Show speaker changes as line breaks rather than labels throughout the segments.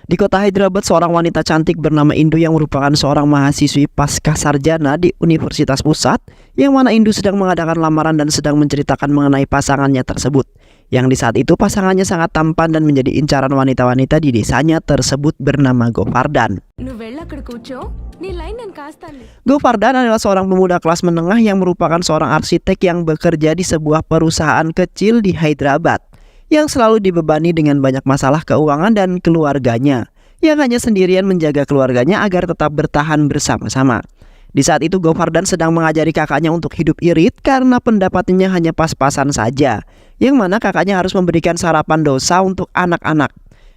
Di kota Hyderabad, seorang wanita cantik bernama Indu yang merupakan seorang mahasiswi pasca sarjana di Universitas Pusat, yang mana Indu sedang mengadakan lamaran dan sedang menceritakan mengenai pasangannya tersebut. Yang di saat itu pasangannya sangat tampan dan menjadi incaran wanita-wanita di desanya tersebut bernama Govardan. Govardan adalah seorang pemuda kelas menengah yang merupakan seorang arsitek yang bekerja di sebuah perusahaan kecil di Hyderabad, yang selalu dibebani dengan banyak masalah keuangan dan keluarganya, yang hanya sendirian menjaga keluarganya agar tetap bertahan bersama-sama. Di saat itu Govardan sedang mengajari kakaknya untuk hidup irit karena pendapatannya hanya pas-pasan saja, yang mana kakaknya harus memberikan sarapan dosa untuk anak-anak.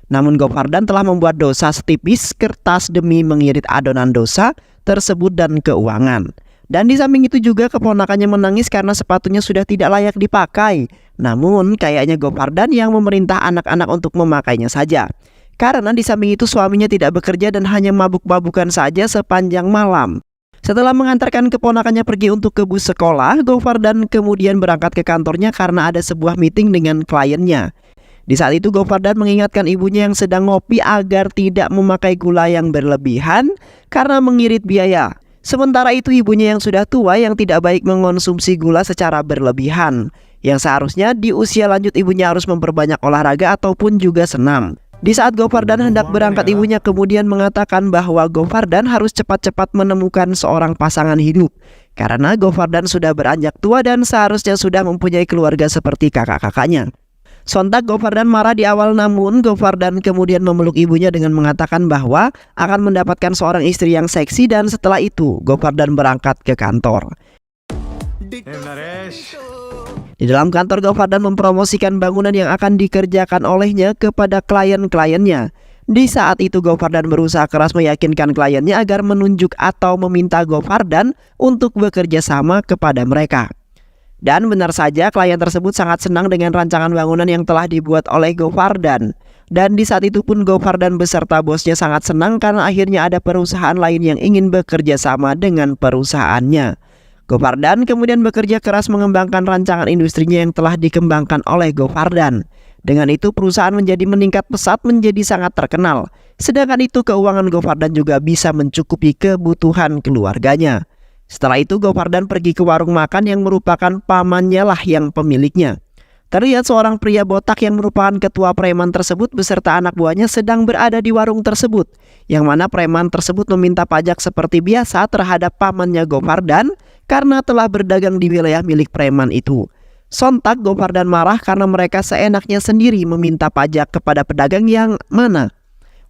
Namun Govardan telah membuat dosa setipis kertas demi mengirit adonan dosa tersebut dan keuangan. Dan di samping itu juga keponakannya menangis karena sepatunya sudah tidak layak dipakai. Namun kayaknya Govardan yang memerintah anak-anak untuk memakainya saja. Karena di samping itu suaminya tidak bekerja dan hanya mabuk-mabukan saja sepanjang malam. Setelah mengantarkan keponakannya pergi untuk ke bus sekolah, Govardan kemudian berangkat ke kantornya karena ada sebuah meeting dengan kliennya. Di saat itu Govardan mengingatkan ibunya yang sedang ngopi agar tidak memakai gula yang berlebihan karena mengirit biaya. Sementara itu ibunya yang sudah tua yang tidak baik mengonsumsi gula secara berlebihan, yang seharusnya di usia lanjut ibunya harus memperbanyak olahraga ataupun juga senam. Di saat Govardan hendak berangkat, ibunya kemudian mengatakan bahwa Govardan harus cepat-cepat menemukan seorang pasangan hidup, karena Govardan sudah beranjak tua dan seharusnya sudah mempunyai keluarga seperti kakak-kakaknya. Sontak Govardan marah di awal, namun Govardan kemudian memeluk ibunya dengan mengatakan bahwa akan mendapatkan seorang istri yang seksi, dan setelah itu Govardan berangkat ke kantor. Di dalam kantor, Govardan mempromosikan bangunan yang akan dikerjakan olehnya kepada klien-kliennya. Di saat itu Govardan berusaha keras meyakinkan kliennya agar menunjuk atau meminta Govardan untuk bekerja sama kepada mereka. Dan benar saja klien tersebut sangat senang dengan rancangan bangunan yang telah dibuat oleh Govardan. Dan di saat itu pun Govardan beserta bosnya sangat senang karena akhirnya ada perusahaan lain yang ingin bekerja sama dengan perusahaannya. Govardan kemudian bekerja keras mengembangkan rancangan industrinya yang telah dikembangkan oleh Govardan. Dengan itu perusahaan menjadi meningkat pesat menjadi sangat terkenal. Sedangkan itu keuangan Govardan juga bisa mencukupi kebutuhan keluarganya. Setelah itu Govardan pergi ke warung makan yang merupakan pamannya lah yang pemiliknya. Terlihat seorang pria botak yang merupakan ketua preman tersebut beserta anak buahnya sedang berada di warung tersebut, yang mana preman tersebut meminta pajak seperti biasa terhadap pamannya Govardan karena telah berdagang di wilayah milik preman itu. Sontak Govardan marah karena mereka seenaknya sendiri meminta pajak kepada pedagang yang mana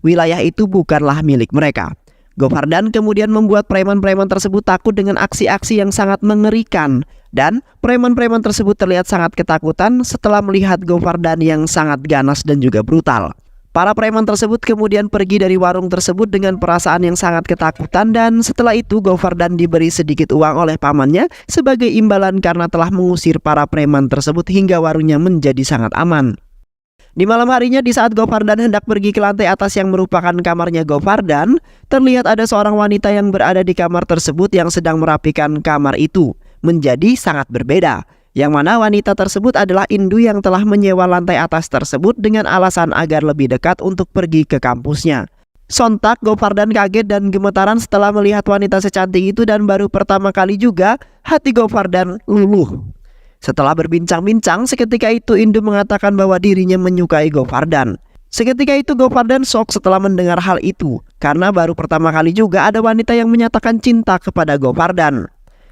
wilayah itu bukanlah milik mereka. Govardan kemudian membuat preman-preman tersebut takut dengan aksi-aksi yang sangat mengerikan, dan preman-preman tersebut terlihat sangat ketakutan setelah melihat Govardan yang sangat ganas dan juga brutal. Para preman tersebut kemudian pergi dari warung tersebut dengan perasaan yang sangat ketakutan, dan setelah itu Govardan diberi sedikit uang oleh pamannya sebagai imbalan karena telah mengusir para preman tersebut hingga warungnya menjadi sangat aman. Di malam harinya, di saat Govardan hendak pergi ke lantai atas yang merupakan kamarnya Govardan, terlihat ada seorang wanita yang berada di kamar tersebut yang sedang merapikan kamar itu menjadi sangat berbeda. Yang mana wanita tersebut adalah Indu yang telah menyewa lantai atas tersebut dengan alasan agar lebih dekat untuk pergi ke kampusnya. Sontak Govardan kaget dan gemetaran setelah melihat wanita secantik itu, dan baru pertama kali juga hati Govardan luluh. Setelah berbincang-bincang, seketika itu Indu mengatakan bahwa dirinya menyukai Govardan. Seketika itu Govardan shock setelah mendengar hal itu, karena baru pertama kali juga ada wanita yang menyatakan cinta kepada Govardan.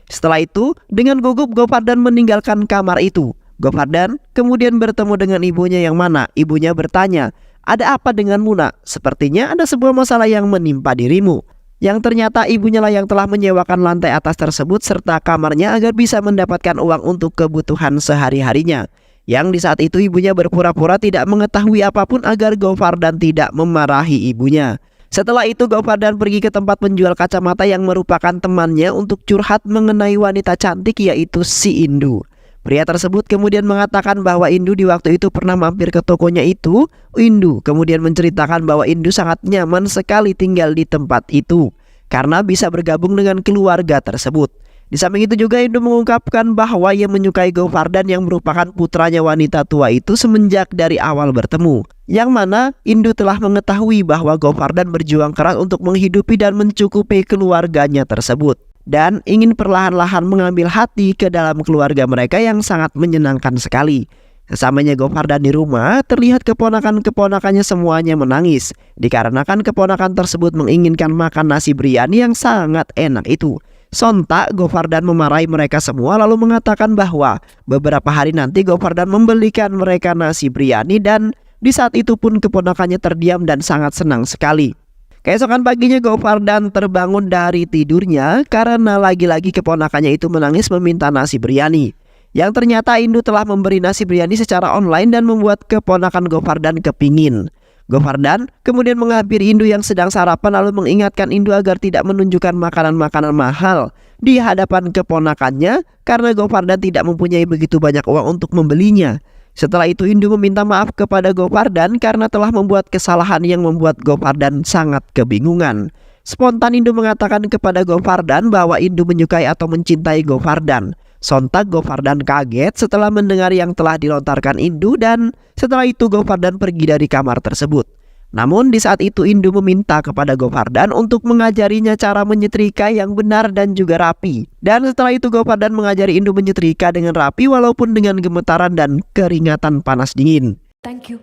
Setelah itu, dengan gugup Govardan meninggalkan kamar itu. Govardan kemudian bertemu dengan ibunya, yang mana ibunya bertanya, "Ada apa denganmu, nak? Sepertinya ada sebuah masalah yang menimpa dirimu." Yang ternyata ibunya lah yang telah menyewakan lantai atas tersebut serta kamarnya agar bisa mendapatkan uang untuk kebutuhan sehari-harinya. Yang di saat itu ibunya berpura-pura tidak mengetahui apapun agar Govardan tidak memarahi ibunya. Setelah itu Govardan pergi ke tempat penjual kacamata yang merupakan temannya untuk curhat mengenai wanita cantik, yaitu si Indu. Pria tersebut kemudian mengatakan bahwa Indu di waktu itu pernah mampir ke tokonya itu. Indu kemudian menceritakan bahwa Indu sangat nyaman sekali tinggal di tempat itu karena bisa bergabung dengan keluarga tersebut. Di samping itu juga Indu mengungkapkan bahwa ia menyukai Govardan yang merupakan putranya wanita tua itu semenjak dari awal bertemu. Yang mana Indu telah mengetahui bahwa Govardan berjuang keras untuk menghidupi dan mencukupi keluarganya tersebut. Dan ingin perlahan-lahan mengambil hati ke dalam keluarga mereka yang sangat menyenangkan sekali. Sesamanya Govardan di rumah, terlihat keponakan-keponakannya semuanya menangis. Dikarenakan keponakan tersebut menginginkan makan nasi biryani yang sangat enak itu. Sontak Govardan memarahi mereka semua lalu mengatakan bahwa beberapa hari nanti Govardan membelikan mereka nasi biryani, dan di saat itu pun keponakannya terdiam dan sangat senang sekali. Keesokan paginya Govardan terbangun dari tidurnya karena lagi-lagi keponakannya itu menangis meminta nasi biryani. Yang ternyata Indu telah memberi nasi biryani secara online dan membuat keponakan Govardan kepingin. Govardan kemudian menghampiri Indu yang sedang sarapan lalu mengingatkan Indu agar tidak menunjukkan makanan-makanan mahal di hadapan keponakannya karena Govardan tidak mempunyai begitu banyak uang untuk membelinya. Setelah itu Indu meminta maaf kepada Govardan karena telah membuat kesalahan yang membuat Govardan sangat kebingungan. Spontan Indu mengatakan kepada Govardan bahwa Indu menyukai atau mencintai Govardan. Sontak Govardan kaget setelah mendengar yang telah dilontarkan Indu, dan setelah itu Govardan pergi dari kamar tersebut. Namun di saat itu Indu meminta kepada Govardan untuk mengajarinya cara menyetrika yang benar dan juga rapi. Dan setelah itu Govardan mengajari Indu menyetrika dengan rapi walaupun dengan gemetaran dan keringatan panas dingin.
Thank you.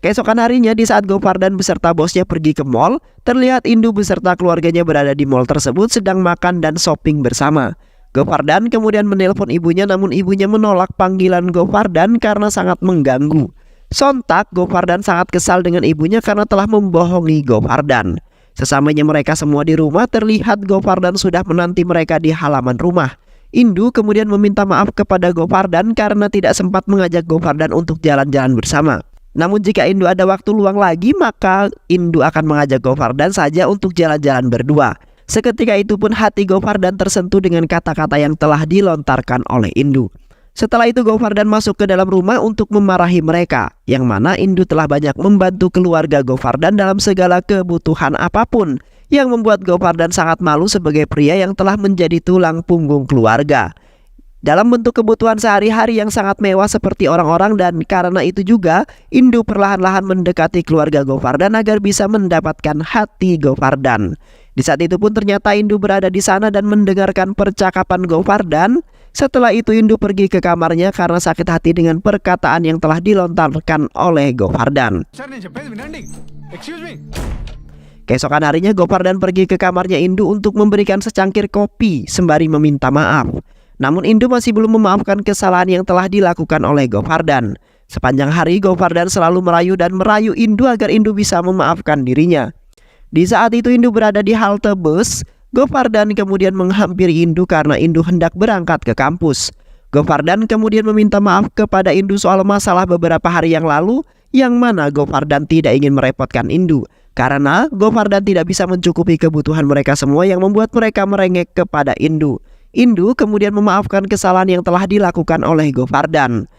Keesokan harinya di saat Govardan beserta bosnya pergi ke mall, terlihat Indu beserta keluarganya berada di mall tersebut sedang makan dan shopping bersama. Govardan kemudian menelpon ibunya, namun ibunya menolak panggilan Govardan karena sangat mengganggu. Sontak Govardan sangat kesal dengan ibunya karena telah membohongi Govardan. Sesamanya mereka semua di rumah, terlihat Govardan sudah menanti mereka di halaman rumah. Indu kemudian meminta maaf kepada Govardan karena tidak sempat mengajak Govardan untuk jalan-jalan bersama. Namun jika Indu ada waktu luang lagi, maka Indu akan mengajak Govardan saja untuk jalan-jalan berdua. Seketika itu pun hati Govardan tersentuh dengan kata-kata yang telah dilontarkan oleh Indu. Setelah itu Govardan masuk ke dalam rumah untuk memarahi mereka, yang mana Indu telah banyak membantu keluarga Govardan dalam segala kebutuhan apapun, yang membuat Govardan sangat malu sebagai pria yang telah menjadi tulang punggung keluarga. Dalam bentuk kebutuhan sehari-hari yang sangat mewah seperti orang-orang, dan karena itu juga Indu perlahan-lahan mendekati keluarga Govardan agar bisa mendapatkan hati Govardan. Di saat itu pun ternyata Indu berada di sana dan mendengarkan percakapan Govardan. Setelah itu Indu pergi ke kamarnya karena sakit hati dengan perkataan yang telah dilontarkan oleh Govardan. Keesokan harinya Govardan pergi ke kamarnya Indu untuk memberikan secangkir kopi sembari meminta maaf. Namun Indu masih belum memaafkan kesalahan yang telah dilakukan oleh Govardan. Sepanjang hari Govardan selalu merayu dan merayu Indu agar Indu bisa memaafkan dirinya. Di saat itu Indu berada di halte bus. Govardan kemudian menghampiri Indu karena Indu hendak berangkat ke kampus. Govardan kemudian meminta maaf kepada Indu soal masalah beberapa hari yang lalu, yang mana Govardan tidak ingin merepotkan Indu karena Govardan tidak bisa mencukupi kebutuhan mereka semua yang membuat mereka merengek kepada Indu. Indu kemudian memaafkan kesalahan yang telah dilakukan oleh Govardan.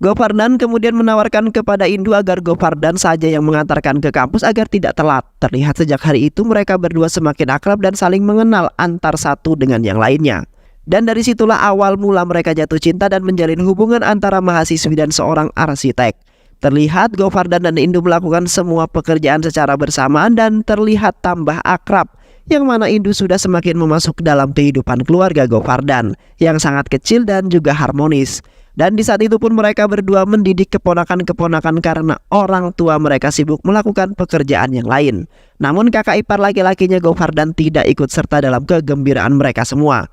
Govardan kemudian menawarkan kepada Indu agar Govardan saja yang mengantarkan ke kampus agar tidak telat. Terlihat sejak hari itu mereka berdua semakin akrab dan saling mengenal antar satu dengan yang lainnya. Dan dari situlah awal mula mereka jatuh cinta dan menjalin hubungan antara mahasiswi dan seorang arsitek. Terlihat Govardan dan Indu melakukan semua pekerjaan secara bersamaan dan terlihat tambah akrab, yang mana Indu sudah semakin memasuk dalam kehidupan keluarga Govardan yang sangat kecil dan juga harmonis. Dan di saat itu pun mereka berdua mendidik keponakan-keponakan karena orang tua mereka sibuk melakukan pekerjaan yang lain. Namun kakak ipar laki-lakinya Govardan tidak ikut serta dalam kegembiraan mereka semua.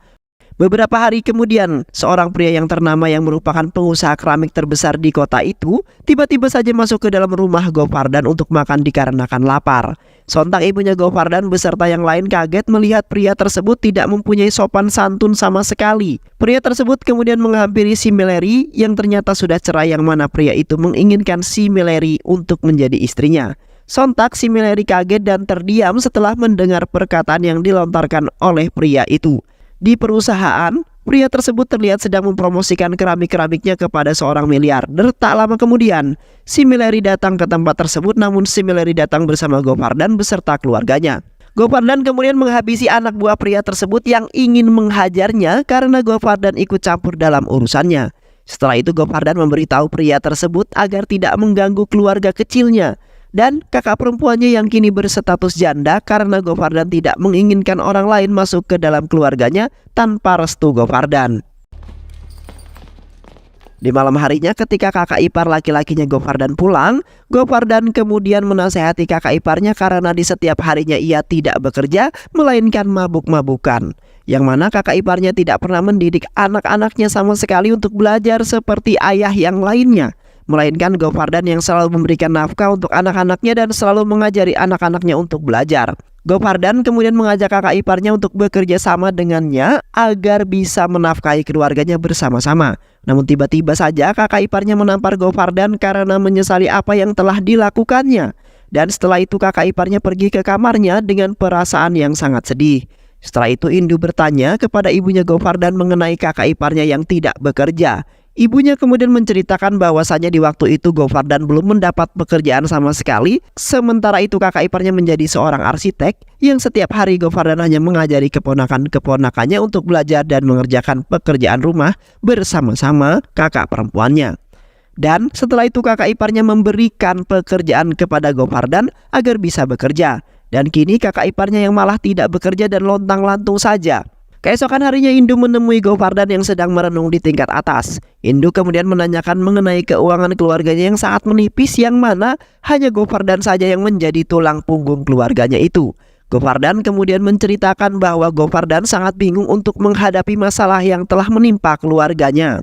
Beberapa hari kemudian, seorang pria yang ternama yang merupakan pengusaha keramik terbesar di kota itu tiba-tiba saja masuk ke dalam rumah Govardan untuk makan dikarenakan lapar. Sontak ibunya Govardan beserta yang lain kaget melihat pria tersebut tidak mempunyai sopan santun sama sekali. Pria tersebut kemudian menghampiri si Meleri yang ternyata sudah cerai, yang mana pria itu menginginkan si Meleri untuk menjadi istrinya. Sontak si Meleri kaget dan terdiam setelah mendengar perkataan yang dilontarkan oleh pria itu. Di perusahaan, pria tersebut terlihat sedang mempromosikan keramik-keramiknya kepada seorang miliarder. Tak lama kemudian, si Meleri datang ke tempat tersebut, namun si Meleri datang bersama Govardan beserta keluarganya. Govardan kemudian menghabisi anak buah pria tersebut yang ingin menghajarnya karena Govardan ikut campur dalam urusannya. Setelah itu Govardan memberitahu pria tersebut agar tidak mengganggu keluarga kecilnya dan kakak perempuannya yang kini berstatus janda karena Govardan tidak menginginkan orang lain masuk ke dalam keluarganya tanpa restu Govardan. Di malam harinya ketika kakak ipar laki-lakinya Govardan pulang, Govardan kemudian menasehati kakak iparnya karena di setiap harinya ia tidak bekerja melainkan mabuk-mabukan. Yang mana kakak iparnya tidak pernah mendidik anak-anaknya sama sekali untuk belajar seperti ayah yang lainnya, melainkan Govardan yang selalu memberikan nafkah untuk anak-anaknya dan selalu mengajari anak-anaknya untuk belajar. Govardan kemudian mengajak kakak iparnya untuk bekerja sama dengannya agar bisa menafkahi keluarganya bersama-sama. Namun tiba-tiba saja kakak iparnya menampar Govardan karena menyesali apa yang telah dilakukannya. Dan setelah itu kakak iparnya pergi ke kamarnya dengan perasaan yang sangat sedih. Setelah itu Indu bertanya kepada ibunya Govardan mengenai kakak iparnya yang tidak bekerja. Ibunya kemudian menceritakan bahwasannya di waktu itu Govardan belum mendapat pekerjaan sama sekali. Sementara itu kakak iparnya menjadi seorang arsitek yang setiap hari Govardan hanya mengajari keponakan-keponakannya untuk belajar dan mengerjakan pekerjaan rumah bersama-sama kakak perempuannya. Dan setelah itu kakak iparnya memberikan pekerjaan kepada Govardan agar bisa bekerja. Dan kini kakak iparnya yang malah tidak bekerja dan lontang-lantung saja. Keesokan harinya Indu menemui Govardan yang sedang merenung di tingkat atas. Indu kemudian menanyakan mengenai keuangan keluarganya yang sangat menipis, yang mana hanya Govardan saja yang menjadi tulang punggung keluarganya itu. Govardan kemudian menceritakan bahwa Govardan sangat bingung untuk menghadapi masalah yang telah menimpa keluarganya.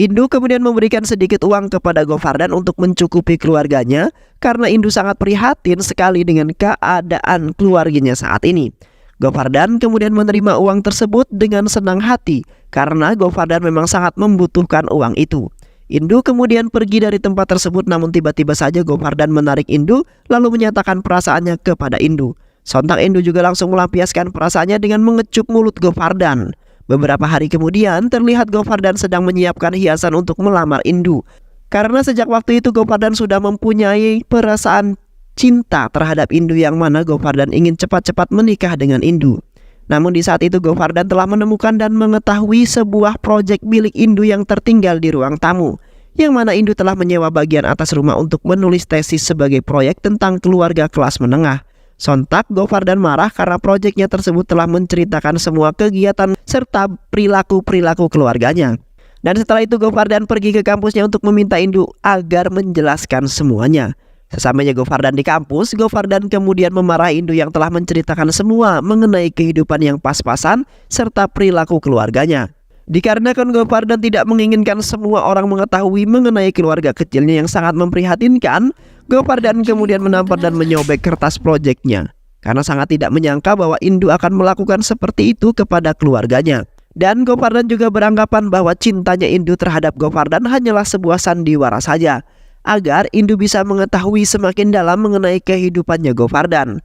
Indu kemudian memberikan sedikit uang kepada Govardan untuk mencukupi keluarganya karena Indu sangat prihatin sekali dengan keadaan keluarganya saat ini. Govardan kemudian menerima uang tersebut dengan senang hati karena Govardan memang sangat membutuhkan uang itu. Indu kemudian pergi dari tempat tersebut, namun tiba-tiba saja Govardan menarik Indu lalu menyatakan perasaannya kepada Indu. Sontak Indu juga langsung melampiaskan perasaannya dengan mengecup mulut Govardan. Beberapa hari kemudian terlihat Govardan sedang menyiapkan hiasan untuk melamar Indu. Karena sejak waktu itu Govardan sudah mempunyai perasaan cinta terhadap Indu, yang mana Govardan ingin cepat-cepat menikah dengan Indu. Namun di saat itu Govardan telah menemukan dan mengetahui sebuah proyek milik Indu yang tertinggal di ruang tamu, yang mana Indu telah menyewa bagian atas rumah untuk menulis tesis sebagai proyek tentang keluarga kelas menengah. Sontak Govardan marah karena proyeknya tersebut telah menceritakan semua kegiatan serta perilaku-perilaku keluarganya. Dan setelah itu Govardan pergi ke kampusnya untuk meminta Indu agar menjelaskan semuanya. Sesampainya Govardan di kampus, Govardan kemudian memarahi Indu yang telah menceritakan semua mengenai kehidupan yang pas-pasan serta perilaku keluarganya. Dikarenakan Govardan tidak menginginkan semua orang mengetahui mengenai keluarga kecilnya yang sangat memprihatinkan, Govardan kemudian menampar dan menyobek kertas proyeknya karena sangat tidak menyangka bahwa Indu akan melakukan seperti itu kepada keluarganya. Dan Govardan juga beranggapan bahwa cintanya Indu terhadap Govardan hanyalah sebuah sandiwara saja, agar Indu bisa mengetahui semakin dalam mengenai kehidupannya Govardan.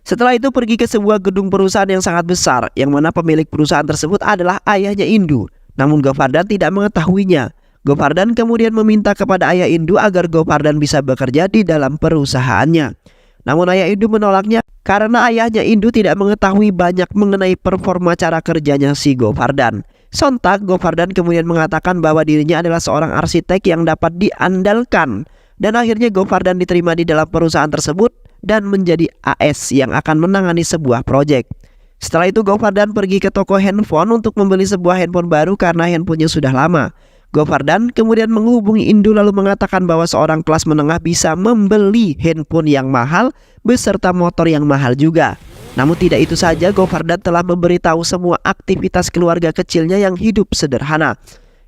Setelah itu pergi ke sebuah gedung perusahaan yang sangat besar, yang mana pemilik perusahaan tersebut adalah ayahnya Indu. Namun Govardan tidak mengetahuinya. Govardan kemudian meminta kepada ayah Indu agar Govardan bisa bekerja di dalam perusahaannya. Namun ayah Indu menolaknya karena ayahnya Indu tidak mengetahui banyak mengenai performa cara kerjanya si Govardan. Sontak Govardan kemudian mengatakan bahwa dirinya adalah seorang arsitek yang dapat diandalkan. Dan akhirnya Govardan diterima di dalam perusahaan tersebut dan menjadi AS yang akan menangani sebuah proyek. Setelah itu Govardan pergi ke toko handphone untuk membeli sebuah handphone baru karena handphonenya sudah lama. Govardan kemudian menghubungi Indu lalu mengatakan bahwa seorang kelas menengah bisa membeli handphone yang mahal beserta motor yang mahal juga. Namun tidak itu saja, Govardan telah memberitahu semua aktivitas keluarga kecilnya yang hidup sederhana,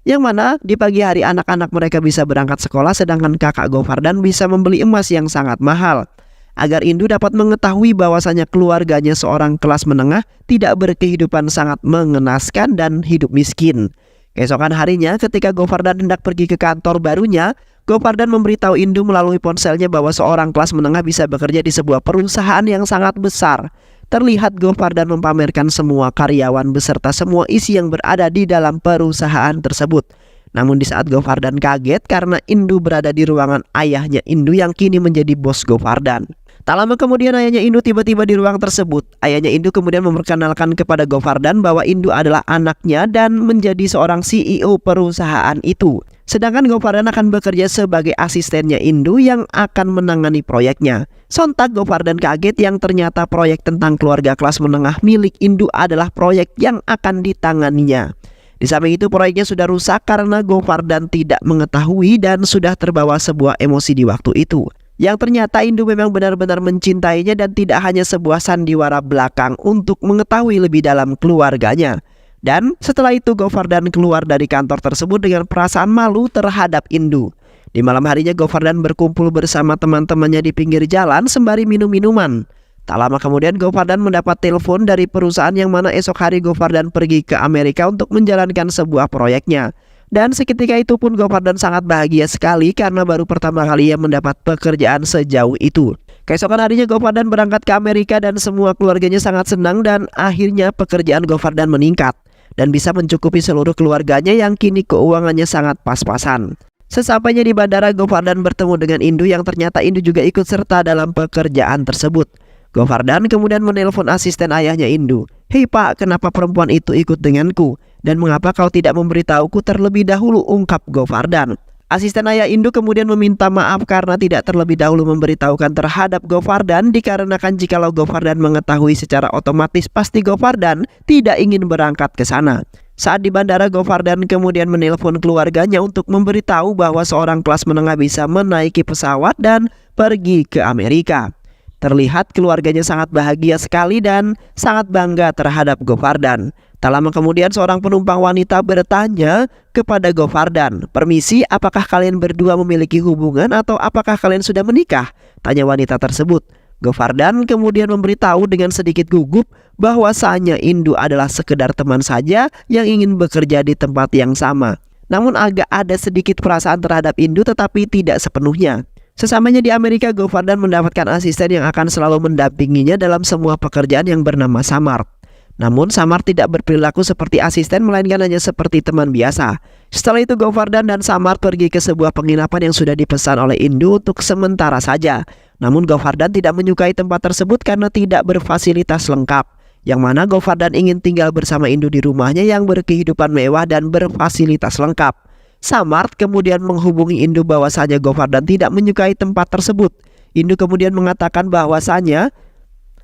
yang mana di pagi hari anak-anak mereka bisa berangkat sekolah, sedangkan kakak Govardan bisa membeli emas yang sangat mahal. Agar Indu dapat mengetahui bahwasanya keluarganya seorang kelas menengah tidak berkehidupan sangat mengenaskan dan hidup miskin. Keesokan harinya ketika Govardan hendak pergi ke kantor barunya, Govardan memberitahu Indu melalui ponselnya bahwa seorang kelas menengah bisa bekerja di sebuah perusahaan yang sangat besar. Terlihat Govardan mempamerkan semua karyawan beserta semua isi yang berada di dalam perusahaan tersebut. Namun di saat Govardan kaget karena Indu berada di ruangan ayahnya Indu yang kini menjadi bos Govardan. Tak lama kemudian ayahnya Indu tiba-tiba di ruang tersebut. Ayahnya Indu kemudian memperkenalkan kepada Govardan bahwa Indu adalah anaknya dan menjadi seorang CEO perusahaan itu. Sedangkan Govardan akan bekerja sebagai asistennya Indu yang akan menangani proyeknya. Sontak Govardan kaget yang ternyata proyek tentang keluarga kelas menengah milik Indu adalah proyek yang akan ditanganinya. Di samping itu proyeknya sudah rusak karena Govardan tidak mengetahui dan sudah terbawa sebuah emosi di waktu itu. Yang ternyata Indu memang benar-benar mencintainya dan tidak hanya sebuah sandiwara belakang untuk mengetahui lebih dalam keluarganya. Dan setelah itu Govardan keluar dari kantor tersebut dengan perasaan malu terhadap Indu. Di malam harinya Govardan berkumpul bersama teman-temannya di pinggir jalan sembari minum minuman. Tak lama kemudian Govardan mendapat telepon dari perusahaan yang mana esok hari Govardan pergi ke Amerika untuk menjalankan sebuah proyeknya. Dan seketika itu pun Govardan sangat bahagia sekali karena baru pertama kali ia mendapat pekerjaan sejauh itu. Keesokan harinya Govardan berangkat ke Amerika dan semua keluarganya sangat senang dan akhirnya pekerjaan Govardan meningkat dan bisa mencukupi seluruh keluarganya yang kini keuangannya sangat pas-pasan. Sesampainya di bandara, Govardan bertemu dengan Indu yang ternyata Indu juga ikut serta dalam pekerjaan tersebut. Govardan kemudian menelpon asisten ayahnya Indu. "Hei Pak, kenapa perempuan itu ikut denganku? Dan mengapa kau tidak memberitahuku terlebih dahulu?" ungkap Govardan. Asisten ayah Indu kemudian meminta maaf karena tidak terlebih dahulu memberitahukan terhadap Govardan, dikarenakan jikalau Govardan mengetahui secara otomatis pasti Govardan tidak ingin berangkat ke sana. Saat di bandara, Govardan kemudian menelpon keluarganya untuk memberitahu bahwa seorang kelas menengah bisa menaiki pesawat dan pergi ke Amerika. Terlihat keluarganya sangat bahagia sekali dan sangat bangga terhadap Govardan. Tak lama kemudian seorang penumpang wanita bertanya kepada Govardan, "Permisi, apakah kalian berdua memiliki hubungan atau apakah kalian sudah menikah?" tanya wanita tersebut. Govardan kemudian memberitahu dengan sedikit gugup bahwasanya Indu adalah sekedar teman saja yang ingin bekerja di tempat yang sama. Namun agak ada sedikit perasaan terhadap Indu tetapi tidak sepenuhnya. Sesamanya di Amerika, Govardan mendapatkan asisten yang akan selalu mendampinginya dalam semua pekerjaan yang bernama Samart. Namun Samart tidak berperilaku seperti asisten melainkan hanya seperti teman biasa. Setelah itu Govardan dan Samart pergi ke sebuah penginapan yang sudah dipesan oleh Indu untuk sementara saja. Namun Govardan tidak menyukai tempat tersebut karena tidak berfasilitas lengkap. Yang mana Govardan ingin tinggal bersama Indu di rumahnya yang berkehidupan mewah dan berfasilitas lengkap. Samart kemudian menghubungi Indu bahwasanya Govardan tidak menyukai tempat tersebut. Indu kemudian mengatakan bahwasanya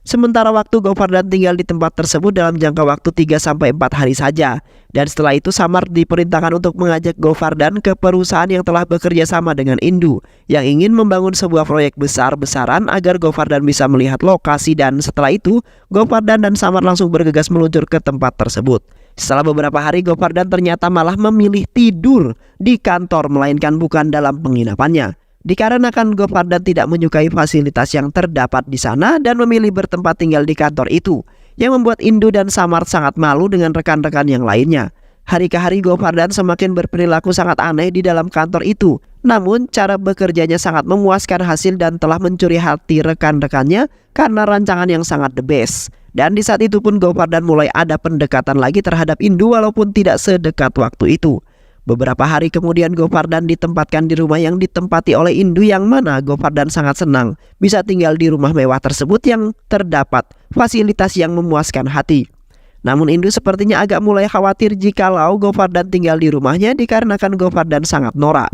sementara waktu Govardan tinggal di tempat tersebut dalam jangka waktu 3-4 hari saja. Dan setelah itu Samart diperintahkan untuk mengajak Govardan ke perusahaan yang telah bekerja sama dengan Indu, yang ingin membangun sebuah proyek besar-besaran agar Govardan bisa melihat lokasi. Dan setelah itu Govardan dan Samart langsung bergegas meluncur ke tempat tersebut. Setelah beberapa hari Govardan ternyata malah memilih tidur di kantor melainkan bukan dalam penginapannya. Dikarenakan Govardan tidak menyukai fasilitas yang terdapat di sana dan memilih bertempat tinggal di kantor itu, yang membuat Indu dan Samart sangat malu dengan rekan-rekan yang lainnya. Hari ke hari Govardan semakin berperilaku sangat aneh di dalam kantor itu. Namun cara bekerjanya sangat memuaskan hasil dan telah mencuri hati rekan-rekannya karena rancangan yang sangat the best. Dan di saat itu pun Govardan mulai ada pendekatan lagi terhadap Indu walaupun tidak sedekat waktu itu. Beberapa hari kemudian Govardan ditempatkan di rumah yang ditempati oleh Indu, yang mana Govardan sangat senang bisa tinggal di rumah mewah tersebut yang terdapat fasilitas yang memuaskan hati. Namun Indu sepertinya agak mulai khawatir jikalau Govardan tinggal di rumahnya dikarenakan Govardan sangat norak.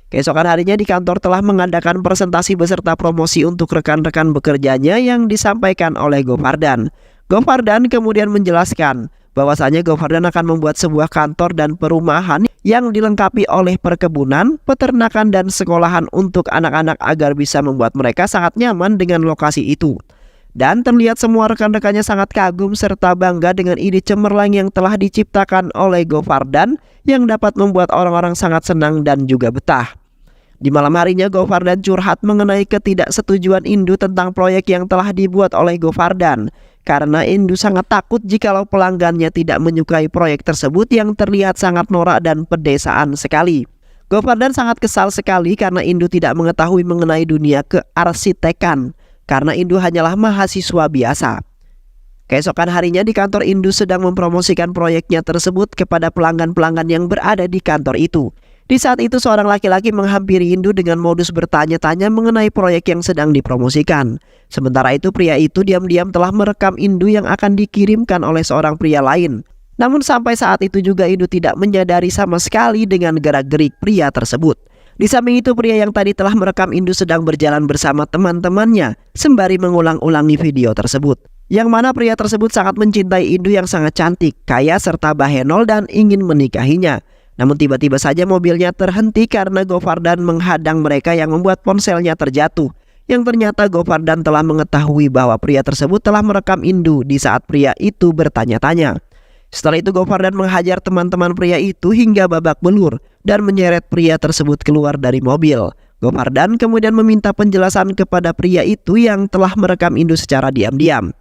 Keesokan harinya di kantor telah mengadakan presentasi beserta promosi untuk rekan-rekan bekerjanya yang disampaikan oleh Govardan. Govardan kemudian menjelaskan bahwasanya Govardan akan membuat sebuah kantor dan perumahan yang dilengkapi oleh perkebunan, peternakan dan sekolahan untuk anak-anak agar bisa membuat mereka sangat nyaman dengan lokasi itu. Dan terlihat semua rekan-rekannya sangat kagum serta bangga dengan ide cemerlang yang telah diciptakan oleh Govardan yang dapat membuat orang-orang sangat senang dan juga betah. Di malam harinya Govardan curhat mengenai ketidaksetujuan Indu tentang proyek yang telah dibuat oleh Govardan. Karena Indu sangat takut jikalau pelanggannya tidak menyukai proyek tersebut yang terlihat sangat norak dan pedesaan sekali. Govardan sangat kesal sekali karena Indu tidak mengetahui mengenai dunia kearsitekan. Karena Indu hanyalah mahasiswa biasa. Keesokan harinya di kantor Indu sedang mempromosikan proyeknya tersebut kepada pelanggan-pelanggan yang berada di kantor itu. Di saat itu seorang laki-laki menghampiri Indu dengan modus bertanya-tanya mengenai proyek yang sedang dipromosikan. Sementara itu pria itu diam-diam telah merekam Indu yang akan dikirimkan oleh seorang pria lain. Namun sampai saat itu juga Indu tidak menyadari sama sekali dengan gerak-gerik pria tersebut. Di samping itu pria yang tadi telah merekam Indu sedang berjalan bersama teman-temannya sembari mengulang-ulangi video tersebut. Yang mana pria tersebut sangat mencintai Indu yang sangat cantik, kaya serta bahenol dan ingin menikahinya. Namun tiba-tiba saja mobilnya terhenti karena Govardan menghadang mereka yang membuat ponselnya terjatuh. Yang ternyata Govardan telah mengetahui bahwa pria tersebut telah merekam Indu di saat pria itu bertanya-tanya. Setelah itu Govardan menghajar teman-teman pria itu hingga babak belur dan menyeret pria tersebut keluar dari mobil. Govardan kemudian meminta penjelasan kepada pria itu yang telah merekam Indu secara diam-diam.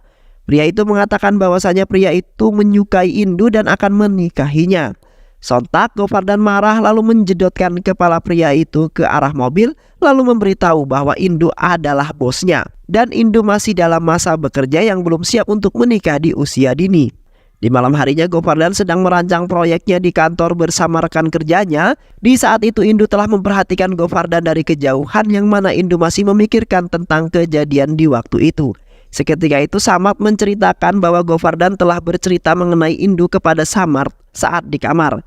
Pria itu mengatakan bahwasanya pria itu menyukai Indu dan akan menikahinya. Sontak Govardan marah lalu menjedotkan kepala pria itu ke arah mobil lalu memberitahu bahwa Indu adalah bosnya dan Indu masih dalam masa bekerja yang belum siap untuk menikah di usia dini. Di malam harinya Govardan sedang merancang proyeknya di kantor bersama rekan kerjanya. Di saat itu Indu telah memperhatikan Govardan dari kejauhan yang mana Indu masih memikirkan tentang kejadian di waktu itu. Seketika itu Samart menceritakan bahwa Govardan telah bercerita mengenai Indu kepada Samart saat di kamar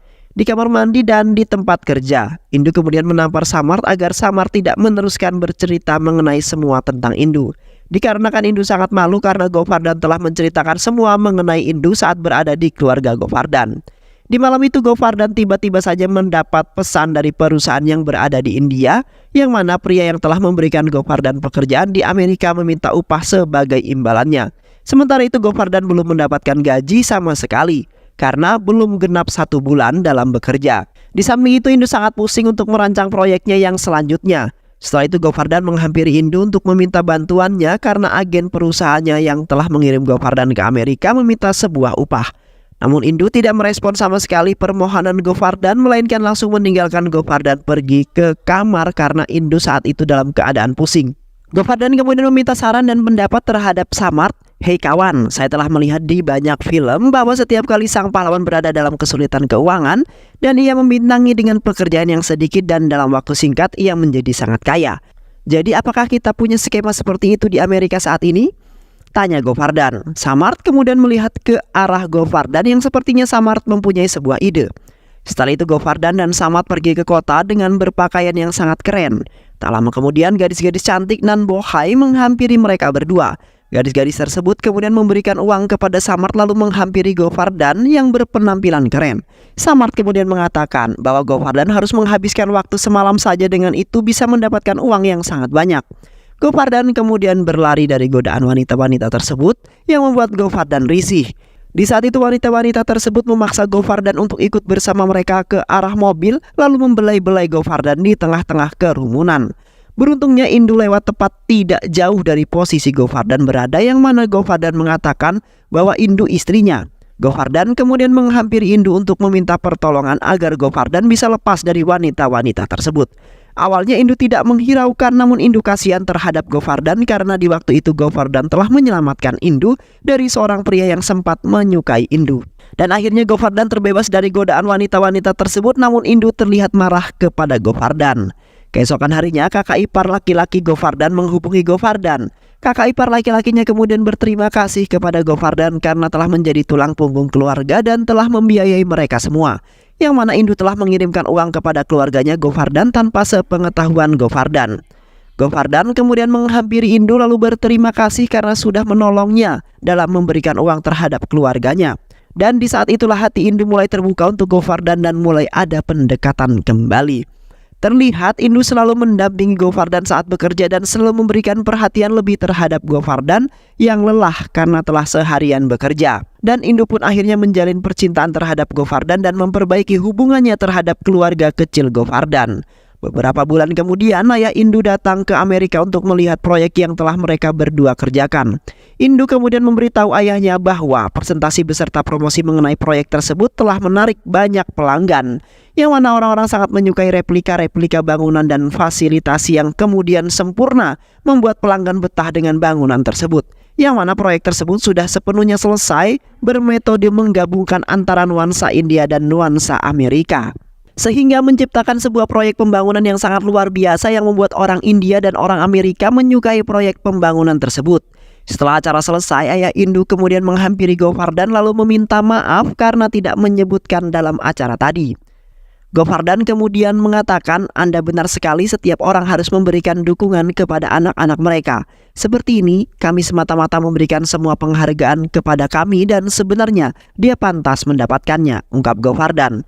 mandi dan di tempat kerja. Indu kemudian menampar Samart agar Samart tidak meneruskan bercerita mengenai semua tentang Indu. Dikarenakan Indu sangat malu karena Govardan telah menceritakan semua mengenai Indu saat berada di keluarga Govardan. Di malam itu Govardan tiba-tiba saja mendapat pesan dari perusahaan yang berada di India, yang mana pria yang telah memberikan Govardan pekerjaan di Amerika meminta upah sebagai imbalannya. Sementara itu Govardan belum mendapatkan gaji sama sekali karena belum genap 1 bulan dalam bekerja. Di samping itu Indu sangat pusing untuk merancang proyeknya yang selanjutnya. Setelah itu Govardan menghampiri Indu untuk meminta bantuannya karena agen perusahaannya yang telah mengirim Govardan ke Amerika meminta sebuah upah. Namun Indu tidak merespon sama sekali permohonan Govardan, melainkan langsung meninggalkan Govardan pergi ke kamar karena Indu saat itu dalam keadaan pusing. Govardan kemudian meminta saran dan pendapat terhadap Samart. Hei kawan, saya telah melihat di banyak film bahwa setiap kali sang pahlawan berada dalam kesulitan keuangan dan ia membintangi dengan pekerjaan yang sedikit dan dalam waktu singkat ia menjadi sangat kaya. Jadi apakah kita punya skema seperti itu di Amerika saat ini? Tanya Govardan. Samart kemudian melihat ke arah Govardan yang sepertinya Samart mempunyai sebuah ide. Setelah itu Govardan dan Samart pergi ke kota dengan berpakaian yang sangat keren. Tak lama kemudian gadis-gadis cantik nan bohai menghampiri mereka berdua. Gadis-gadis tersebut kemudian memberikan uang kepada Samart lalu menghampiri Govardan yang berpenampilan keren. Samart kemudian mengatakan bahwa Govardan harus menghabiskan waktu semalam saja, dengan itu bisa mendapatkan uang yang sangat banyak. Govardan kemudian berlari dari godaan wanita-wanita tersebut yang membuat Govardan risih. Di saat itu wanita-wanita tersebut memaksa Govardan untuk ikut bersama mereka ke arah mobil lalu membelai-belai Govardan di tengah-tengah kerumunan. Beruntungnya Indu lewat tepat tidak jauh dari posisi Govardan berada, yang mana Govardan mengatakan bahwa Indu istrinya. Govardan kemudian menghampiri Indu untuk meminta pertolongan agar Govardan bisa lepas dari wanita-wanita tersebut. Awalnya Indu tidak menghiraukan, namun Indu kasihan terhadap Govardan karena di waktu itu Govardan telah menyelamatkan Indu dari seorang pria yang sempat menyukai Indu. Dan akhirnya Govardan terbebas dari godaan wanita-wanita tersebut, namun Indu terlihat marah kepada Govardan. Keesokan harinya kakak ipar laki-laki Govardan menghubungi Govardan. Kakak ipar laki-lakinya kemudian berterima kasih kepada Govardan karena telah menjadi tulang punggung keluarga dan telah membiayai mereka semua. Yang mana Indu telah mengirimkan uang kepada keluarganya Govardan tanpa sepengetahuan Govardan. Govardan kemudian menghampiri Indu lalu berterima kasih karena sudah menolongnya dalam memberikan uang terhadap keluarganya. Dan di saat itulah hati Indu mulai terbuka untuk Govardan dan mulai ada pendekatan kembali. Terlihat Indu selalu mendampingi Govardan saat bekerja dan selalu memberikan perhatian lebih terhadap Govardan yang lelah karena telah seharian bekerja. Dan Indu pun akhirnya menjalin percintaan terhadap Govardan dan memperbaiki hubungannya terhadap keluarga kecil Govardan. Beberapa bulan kemudian ayah Indu datang ke Amerika untuk melihat proyek yang telah mereka berdua kerjakan. Indu kemudian memberitahu ayahnya bahwa presentasi beserta promosi mengenai proyek tersebut telah menarik banyak pelanggan, yang mana orang-orang sangat menyukai replika-replika bangunan dan fasilitasi yang kemudian sempurna membuat pelanggan betah dengan bangunan tersebut. Yang mana proyek tersebut sudah sepenuhnya selesai bermetode menggabungkan antara nuansa India dan nuansa Amerika. sehingga menciptakan sebuah proyek pembangunan yang sangat luar biasa yang membuat orang India dan orang Amerika menyukai proyek pembangunan tersebut. Setelah acara selesai, ayah Indu kemudian menghampiri Govardhan lalu meminta maaf karena tidak menyebutkan dalam acara tadi. Govardhan kemudian mengatakan, "Anda benar sekali, setiap orang harus memberikan dukungan kepada anak-anak mereka. Seperti ini, kami semata-mata memberikan semua penghargaan kepada kami dan sebenarnya dia pantas mendapatkannya," ungkap Govardhan.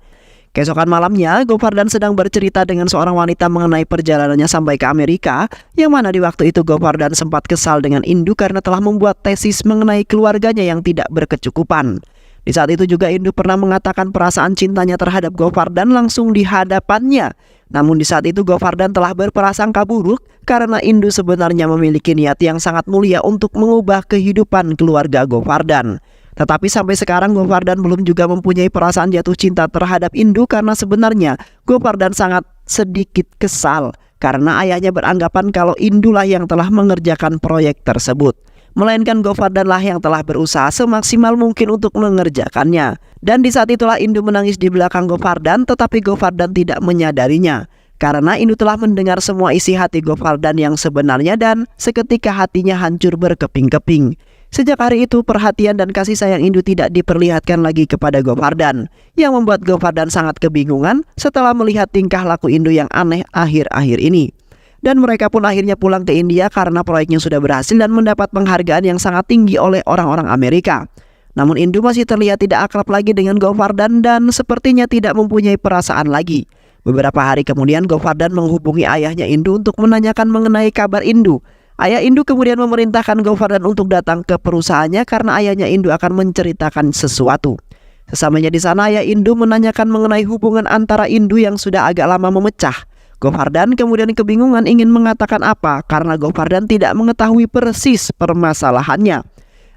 Keesokan malamnya, Govardhan sedang bercerita dengan seorang wanita mengenai perjalanannya sampai ke Amerika, yang mana di waktu itu Govardhan sempat kesal dengan Indu karena telah membuat tesis mengenai keluarganya yang tidak berkecukupan. Di saat itu juga Indu pernah mengatakan perasaan cintanya terhadap Govardhan langsung di hadapannya. Namun di saat itu Govardhan telah berprasangka buruk karena Indu sebenarnya memiliki niat yang sangat mulia untuk mengubah kehidupan keluarga Govardhan. Tetapi sampai sekarang Govardhan belum juga mempunyai perasaan jatuh cinta terhadap Indu karena sebenarnya Govardhan sangat sedikit kesal karena ayahnya beranggapan kalau Indulah yang telah mengerjakan proyek tersebut, melainkan Govardhan lah yang telah berusaha semaksimal mungkin untuk mengerjakannya. Dan di saat itulah Indu menangis di belakang Govardhan, tetapi Govardhan tidak menyadarinya karena Indu telah mendengar semua isi hati Govardhan yang sebenarnya dan seketika hatinya hancur berkeping-keping. Sejak hari itu perhatian dan kasih sayang Indu tidak diperlihatkan lagi kepada Govardhan, yang membuat Govardhan sangat kebingungan setelah melihat tingkah laku Indu yang aneh akhir-akhir ini. Dan mereka pun akhirnya pulang ke India karena proyeknya sudah berhasil dan mendapat penghargaan yang sangat tinggi oleh orang-orang Amerika. Namun Indu masih terlihat tidak akrab lagi dengan Govardhan dan sepertinya tidak mempunyai perasaan lagi. Beberapa hari kemudian Govardhan menghubungi ayahnya Indu untuk menanyakan mengenai kabar Indu. Ayah Indu kemudian memerintahkan Govardhan untuk datang ke perusahaannya karena ayahnya Indu akan menceritakan sesuatu. Sesamanya di sana, ayah Indu menanyakan mengenai hubungan antara Indu yang sudah agak lama memecah. Govardhan kemudian kebingungan ingin mengatakan apa karena Govardhan tidak mengetahui persis permasalahannya.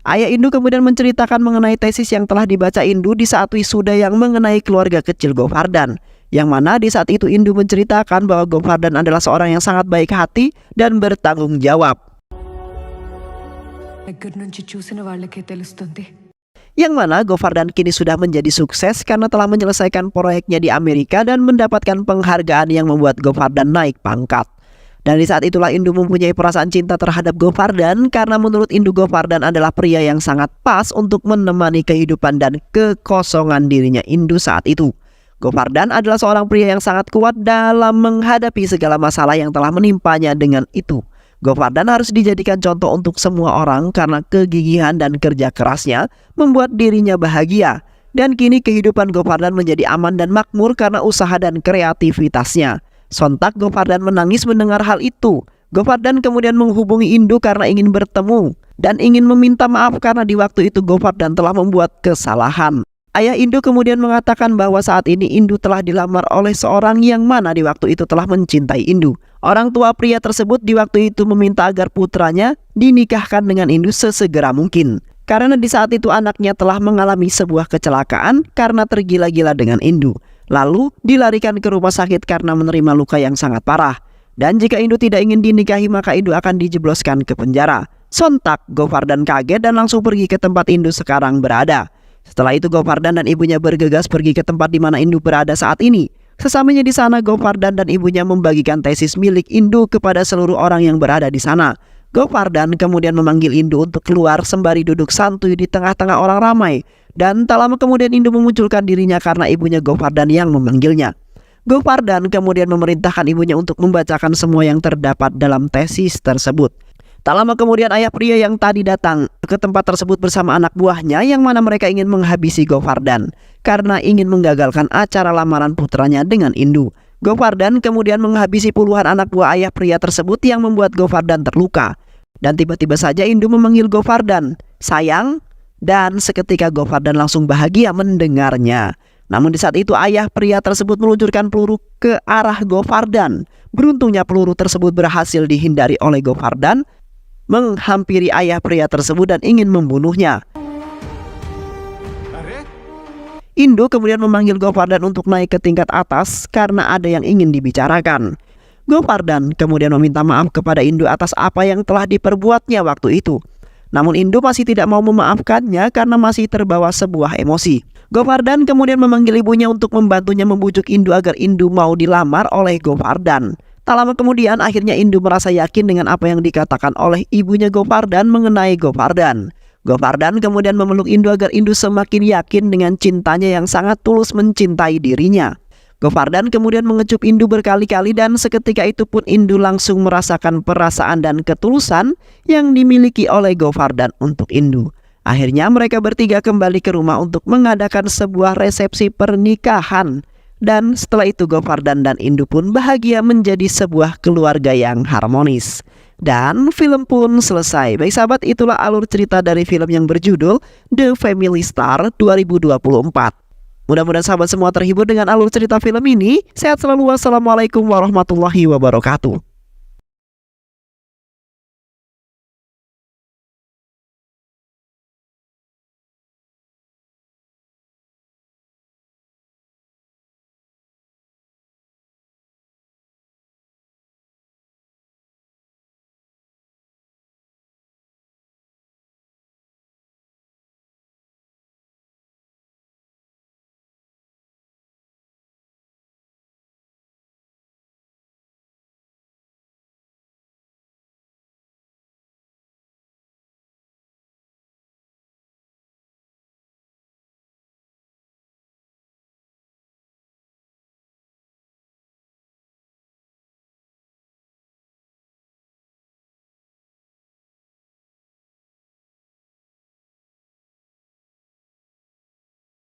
Ayah Indu kemudian menceritakan mengenai tesis yang telah dibaca Indu di saat wisuda yang mengenai keluarga kecil Govardhan, yang mana di saat itu Indu menceritakan bahwa Govardhan adalah seorang yang sangat baik hati dan bertanggung jawab. Yang mana Govardhan kini sudah menjadi sukses karena telah menyelesaikan proyeknya di Amerika dan mendapatkan penghargaan yang membuat Govardhan naik pangkat. Dan di saat itulah Indu mempunyai perasaan cinta terhadap Govardhan karena menurut Indu Govardhan adalah pria yang sangat pas untuk menemani kehidupan dan kekosongan dirinya Indu saat itu. Govardhan adalah seorang pria yang sangat kuat dalam menghadapi segala masalah yang telah menimpanya. Dengan itu, Govardhan harus dijadikan contoh untuk semua orang karena kegigihan dan kerja kerasnya membuat dirinya bahagia. Dan kini kehidupan Govardhan menjadi aman dan makmur karena usaha dan kreativitasnya. Sontak Govardhan menangis mendengar hal itu. Govardhan kemudian menghubungi Indu karena ingin bertemu dan ingin meminta maaf karena di waktu itu Govardhan telah membuat kesalahan. Ayah Indu kemudian mengatakan bahwa saat ini Indu telah dilamar oleh seorang yang mana di waktu itu telah mencintai Indu. Orang tua pria tersebut di waktu itu meminta agar putranya dinikahkan dengan Indu sesegera mungkin. Karena di saat itu anaknya telah mengalami sebuah kecelakaan karena tergila-gila dengan Indu. Lalu dilarikan ke rumah sakit karena menerima luka yang sangat parah. Dan jika Indu tidak ingin dinikahi maka Indu akan dijebloskan ke penjara. Sontak Govardhan kaget dan langsung pergi ke tempat Indu sekarang berada. Setelah itu Govardhan dan ibunya bergegas pergi ke tempat di mana Indu berada saat ini. Sesamanya di sana Govardhan dan ibunya membagikan tesis milik Indu kepada seluruh orang yang berada di sana. Govardhan kemudian memanggil Indu untuk keluar sembari duduk santuy di tengah-tengah orang ramai. Dan tak lama kemudian Indu memunculkan dirinya karena ibunya Govardhan yang memanggilnya. Govardhan kemudian memerintahkan ibunya untuk membacakan semua yang terdapat dalam tesis tersebut. Tak lama kemudian ayah pria yang tadi datang ke tempat tersebut bersama anak buahnya yang mana mereka ingin menghabisi Govardhan karena ingin menggagalkan acara lamaran putranya dengan Indu. Govardhan kemudian menghabisi puluhan anak buah ayah pria tersebut yang membuat Govardhan terluka. Dan tiba-tiba saja Indu memanggil Govardhan, "Sayang," dan seketika Govardhan langsung bahagia mendengarnya. Namun di saat itu ayah pria tersebut meluncurkan peluru ke arah Govardhan. Beruntungnya peluru tersebut berhasil dihindari oleh Govardhan, menghampiri ayah pria tersebut dan ingin membunuhnya. Indu kemudian memanggil Govardhan untuk naik ke tingkat atas karena ada yang ingin dibicarakan. Govardhan kemudian meminta maaf kepada Indu atas apa yang telah diperbuatnya waktu itu. Namun Indu masih tidak mau memaafkannya karena masih terbawa sebuah emosi. Govardan kemudian memanggil ibunya untuk membantunya membujuk Indu agar Indu mau dilamar oleh Govardan. Tak lama kemudian akhirnya Indu merasa yakin dengan apa yang dikatakan oleh ibunya Govardan mengenai Govardan. Govardan kemudian memeluk Indu agar Indu semakin yakin dengan cintanya yang sangat tulus mencintai dirinya. Govardan kemudian mengecup Indu berkali-kali dan seketika itu pun Indu langsung merasakan perasaan dan ketulusan yang dimiliki oleh Govardan untuk Indu. Akhirnya mereka bertiga kembali ke rumah untuk mengadakan sebuah resepsi pernikahan. Dan setelah itu Govardan dan Indu pun bahagia menjadi sebuah keluarga yang harmonis. Dan film pun selesai. Baik sahabat, itulah alur cerita dari film yang berjudul The Family Star 2024. Mudah-mudahan sahabat semua terhibur dengan alur cerita film ini. Sehat selalu. Wassalamualaikum warahmatullahi wabarakatuh.